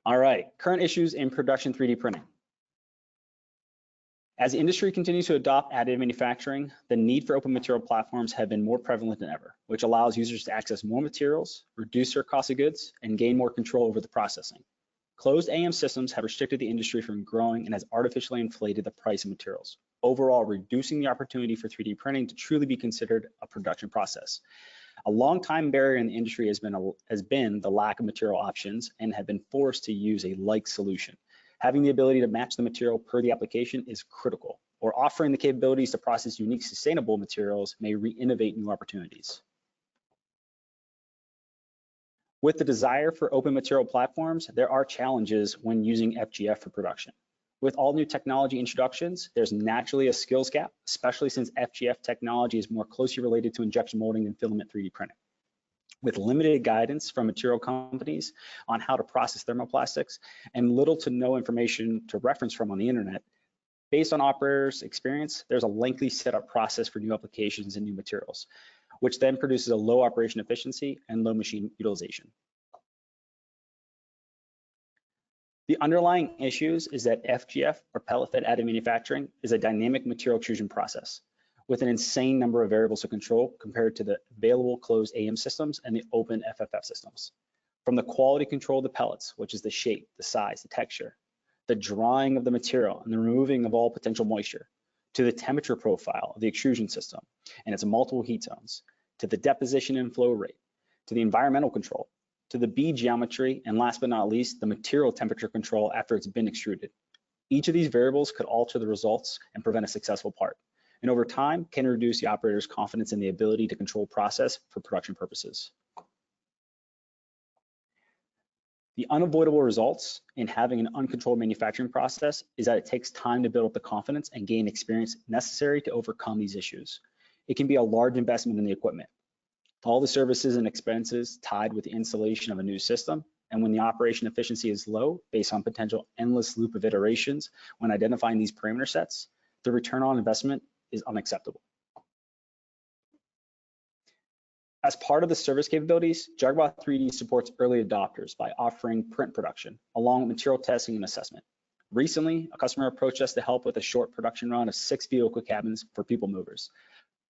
All right, current issues in production 3D printing. As the industry continues to adopt additive manufacturing, the need for open material platforms have been more prevalent than ever, which allows users to access more materials, reduce their cost of goods, and gain more control over the processing. Closed AM systems have restricted the industry from growing and has artificially inflated the price of materials, overall reducing the opportunity for 3D printing to truly be considered a production process. A long-time barrier in the industry has been the lack of material options and have been forced to use a like solution. Having the ability to match the material per the application is critical, or offering the capabilities to process unique sustainable materials may re-innovate new opportunities. With the desire for open material platforms, there are challenges when using FGF for production. With all new technology introductions, there's naturally a skills gap, especially since FGF technology is more closely related to injection molding than filament 3D printing. With limited guidance from material companies on how to process thermoplastics and little to no information to reference from on the internet, based on operators' experience, there's a lengthy setup process for new applications and new materials, which then produces a low operation efficiency and low machine utilization. The underlying issues is that FGF, or pellet fed additive manufacturing, is a dynamic material extrusion process with an insane number of variables to control compared to the available closed AM systems and the open FFF systems. From the quality control of the pellets, which is the shape, the size, the texture, the drying of the material and the removing of all potential moisture, to the temperature profile of the extrusion system and its multiple heat zones, to the deposition and flow rate, to the environmental control, to the bead geometry, and last but not least, the material temperature control after it's been extruded. Each of these variables could alter the results and prevent a successful part, and over time can reduce the operator's confidence in the ability to control process for production purposes. The unavoidable results in having an uncontrolled manufacturing process is that it takes time to build up the confidence and gain experience necessary to overcome these issues. It can be a large investment in the equipment, all the services and expenses tied with the installation of a new system, and when the operation efficiency is low based on potential endless loop of iterations when identifying these parameter sets, the return on investment is unacceptable. As part of the service capabilities, JuggerBot 3D supports early adopters by offering print production, along with material testing and assessment. Recently, a customer approached us to help with a short production run of 6 vehicle cabins for people movers.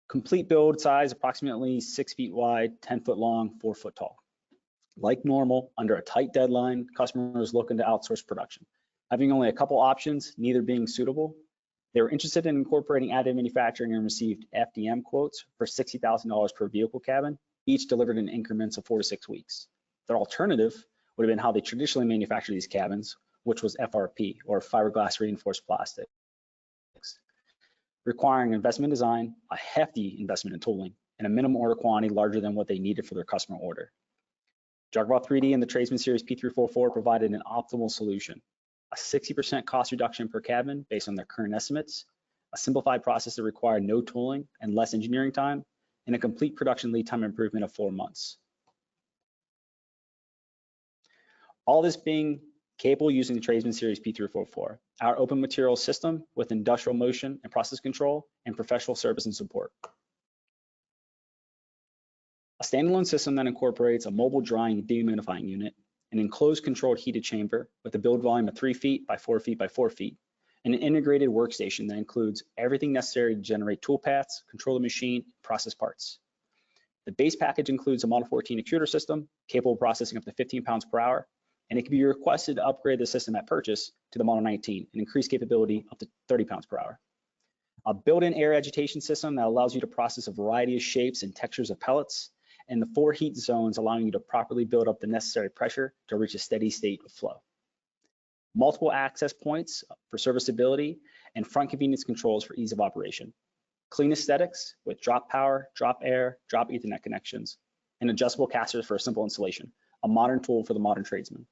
Complete build size, approximately 6 feet wide, 10 foot long, 4 foot tall. Like normal, under a tight deadline, customers looking to outsource production. Having only a couple options, neither being suitable, they were interested in incorporating additive manufacturing and received FDM quotes for $60,000 per vehicle cabin, each delivered in increments of 4 to 6 weeks. Their alternative would have been how they traditionally manufacture these cabins, which was FRP, or fiberglass reinforced plastics, requiring investment design, a hefty investment in tooling, and a minimum order quantity larger than what they needed for their customer order. JuggerBot 3D and the Tradesman Series P344 provided an optimal solution. A 60% cost reduction per cabin based on their current estimates, a simplified process that required no tooling and less engineering time, and a complete production lead time improvement of 4 months. All this being capable using the Tradesman Series P344, our open material system with industrial motion and process control and professional service and support. A standalone system that incorporates a mobile drying and dehumidifying unit, an enclosed controlled heated chamber with a build volume of 3 feet by 4 feet by 4 feet, and an integrated workstation that includes everything necessary to generate tool paths, control the machine, process parts. The base package includes a Model 14 extruder system capable of processing up to 15 pounds per hour, and it can be requested to upgrade the system at purchase to the Model 19 and increase capability up to 30 pounds per hour. A built-in air agitation system that allows you to process a variety of shapes and textures of pellets, and the 4 heat zones allowing you to properly build up the necessary pressure to reach a steady state of flow. Multiple access points for serviceability and front convenience controls for ease of operation. Clean aesthetics with drop power, drop air, drop Ethernet connections, and adjustable casters for a simple installation, a modern tool for the modern tradesman.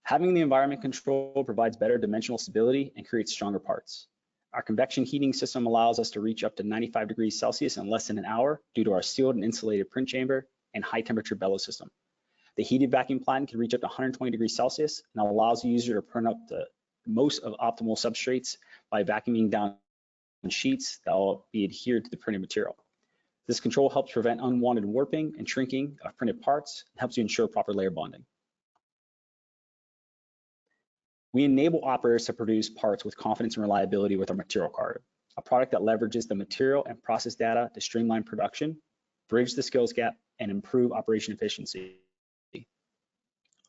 Having the environment control provides better dimensional stability and creates stronger parts. Our convection heating system allows us to reach up to 95 degrees Celsius in less than an hour due to our sealed and insulated print chamber and high temperature bellows system. The heated vacuum platen can reach up to 120 degrees Celsius and allows the user to print up the most of optimal substrates by vacuuming down sheets that will be adhered to the printed material. This control helps prevent unwanted warping and shrinking of printed parts and helps you ensure proper layer bonding. We enable operators to produce parts with confidence and reliability with our material card, a product that leverages the material and process data to streamline production, bridge the skills gap, and improve operation efficiency.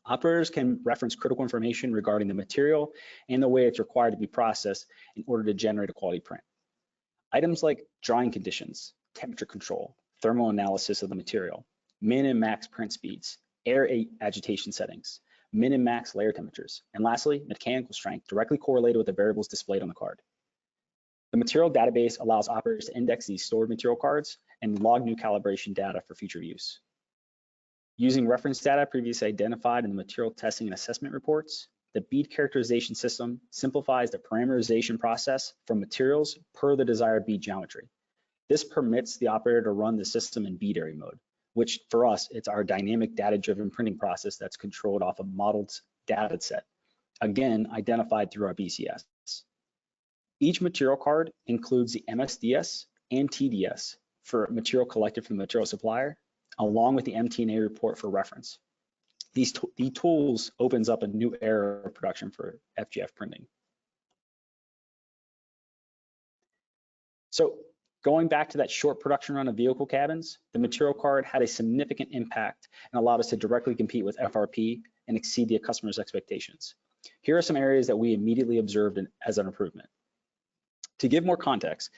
Operators can reference critical information regarding the material and the way it's required to be processed in order to generate a quality print. Items like drying conditions, temperature control, thermal analysis of the material, min and max print speeds, air agitation settings, min and max layer temperatures, and lastly, mechanical strength directly correlated with the variables displayed on the card. The material database allows operators to index these stored material cards and log new calibration data for future use. Using reference data previously identified in the material testing and assessment reports, the bead characterization system simplifies the parameterization process for materials per the desired bead geometry. This permits the operator to run the system in bead area mode, which for us, it's our dynamic data-driven printing process that's controlled off a modeled data set, again, identified through our BCS. Each material card includes the MSDS and TDS for material collected from the material supplier, along with the MT&A report for reference. These tools opens up a new era of production for FGF printing. So going back to that short production run of vehicle cabins, the material card had a significant impact and allowed us to directly compete with FRP and exceed the customer's expectations. Here are some areas that we immediately observed as an improvement. To give more context,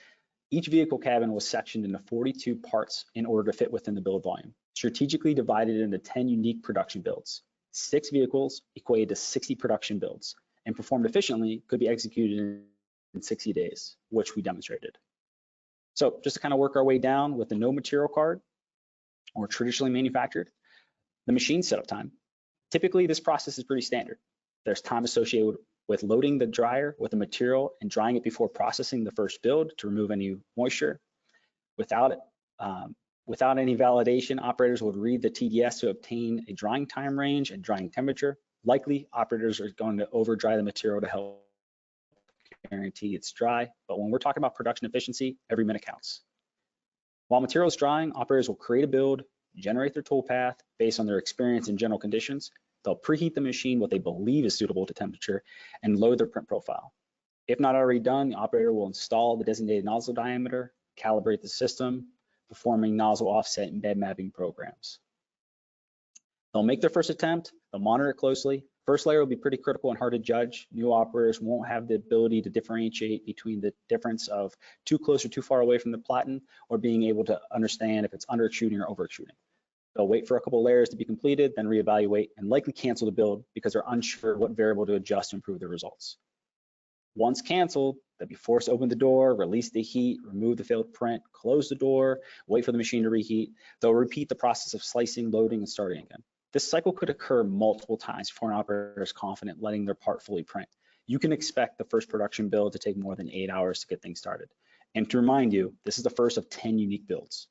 each vehicle cabin was sectioned into 42 parts in order to fit within the build volume, strategically divided into 10 unique production builds. 6 vehicles equated to 60 production builds, and performed efficiently could be executed in 60 days, which we demonstrated. So just to kind of work our way down with the no material card or traditionally manufactured, the machine setup time. Typically, this process is pretty standard. There's time associated with loading the dryer with the material and drying it before processing the first build to remove any moisture. Without any validation, operators would read the TDS to obtain a drying time range and drying temperature. Likely, operators are going to over dry the material to help guarantee it's dry. But when we're talking about production efficiency, every minute counts. While material is drying, operators will create a build, generate their toolpath based on their experience and general conditions. They'll preheat the machine what they believe is suitable to temperature and load their print profile. If not already done, the operator will install the designated nozzle diameter, calibrate the system, performing nozzle offset and bed mapping programs. They'll make their first attempt, they'll monitor it closely. First layer will be pretty critical and hard to judge. New operators won't have the ability to differentiate between the difference of too close or too far away from the platen or being able to understand if it's undershooting or overshooting. They'll wait for a couple layers to be completed, then reevaluate and likely cancel the build because they're unsure what variable to adjust to improve their results. Once canceled, they'll be forced to open the door, release the heat, remove the failed print, close the door, wait for the machine to reheat. They'll repeat the process of slicing, loading, and starting again. This cycle could occur multiple times before an operator is confident letting their part fully print. You can expect the first production build to take more than 8 hours to get things started. And to remind you, this is the first of 10 unique builds.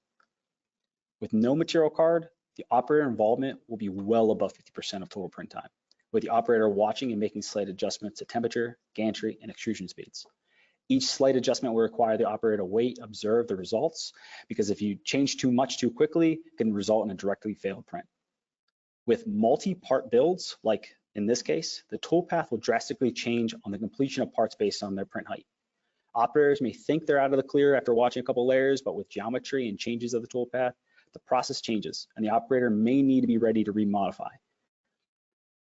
With no material card, the operator involvement will be well above 50% of total print time, with the operator watching and making slight adjustments to temperature, gantry, and extrusion speeds. Each slight adjustment will require the operator to wait, observe the results, because if you change too much too quickly, it can result in a directly failed print. With multi-part builds, like in this case, the toolpath will drastically change on the completion of parts based on their print height. Operators may think they're out of the clear after watching a couple layers, but with geometry and changes of the toolpath, the process changes and the operator may need to be ready to remodify.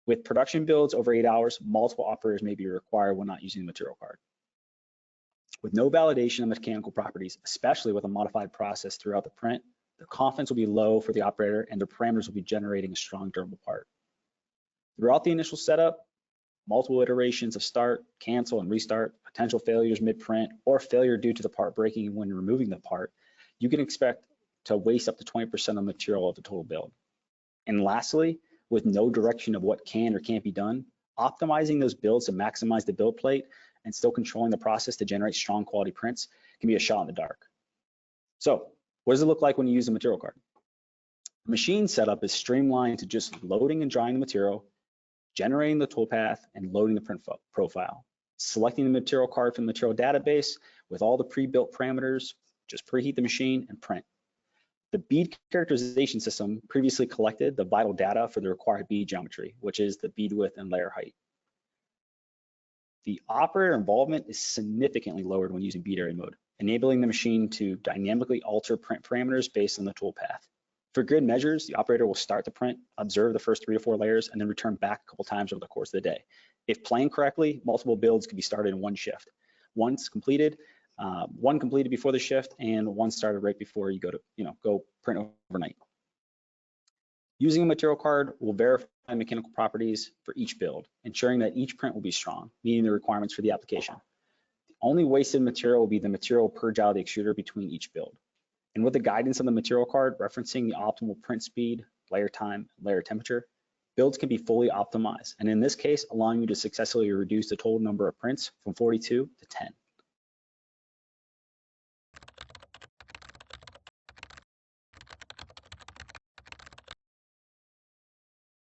With production builds over 8 hours, multiple operators may be required when not using the material card. With no validation of mechanical properties, especially with a modified process throughout the print, the confidence will be low for the operator and their parameters will be generating a strong, durable part. Throughout the initial setup, multiple iterations of start, cancel, and restart, potential failures mid-print, or failure due to the part breaking when removing the part, you can expect to waste up to 20% of material of the total build. And lastly, with no direction of what can or can't be done, optimizing those builds to maximize the build plate and still controlling the process to generate strong quality prints can be a shot in the dark. So what does it look like when you use a material card? The machine setup is streamlined to just loading and drying the material, generating the toolpath, and loading the print profile. Selecting the material card from the material database with all the pre-built parameters, just preheat the machine and print. The bead characterization system previously collected the vital data for the required bead geometry, which is the bead width and layer height. The operator involvement is significantly lowered when using bead area mode, enabling the machine to dynamically alter print parameters based on the tool path. For good measures, the operator will start the print, observe the first 3 to 4 layers, and then return back a couple times over the course of the day. If planned correctly, multiple builds can be started in one shift. Once completed, one completed before the shift and one started right before you go print overnight. Using a material card will verify mechanical properties for each build, ensuring that each print will be strong, meeting the requirements for the application. The only wasted material will be the material purged out of the extruder between each build. And with the guidance on the material card referencing the optimal print speed, layer time, and layer temperature, builds can be fully optimized, and in this case, allowing you to successfully reduce the total number of prints from 42 to 10.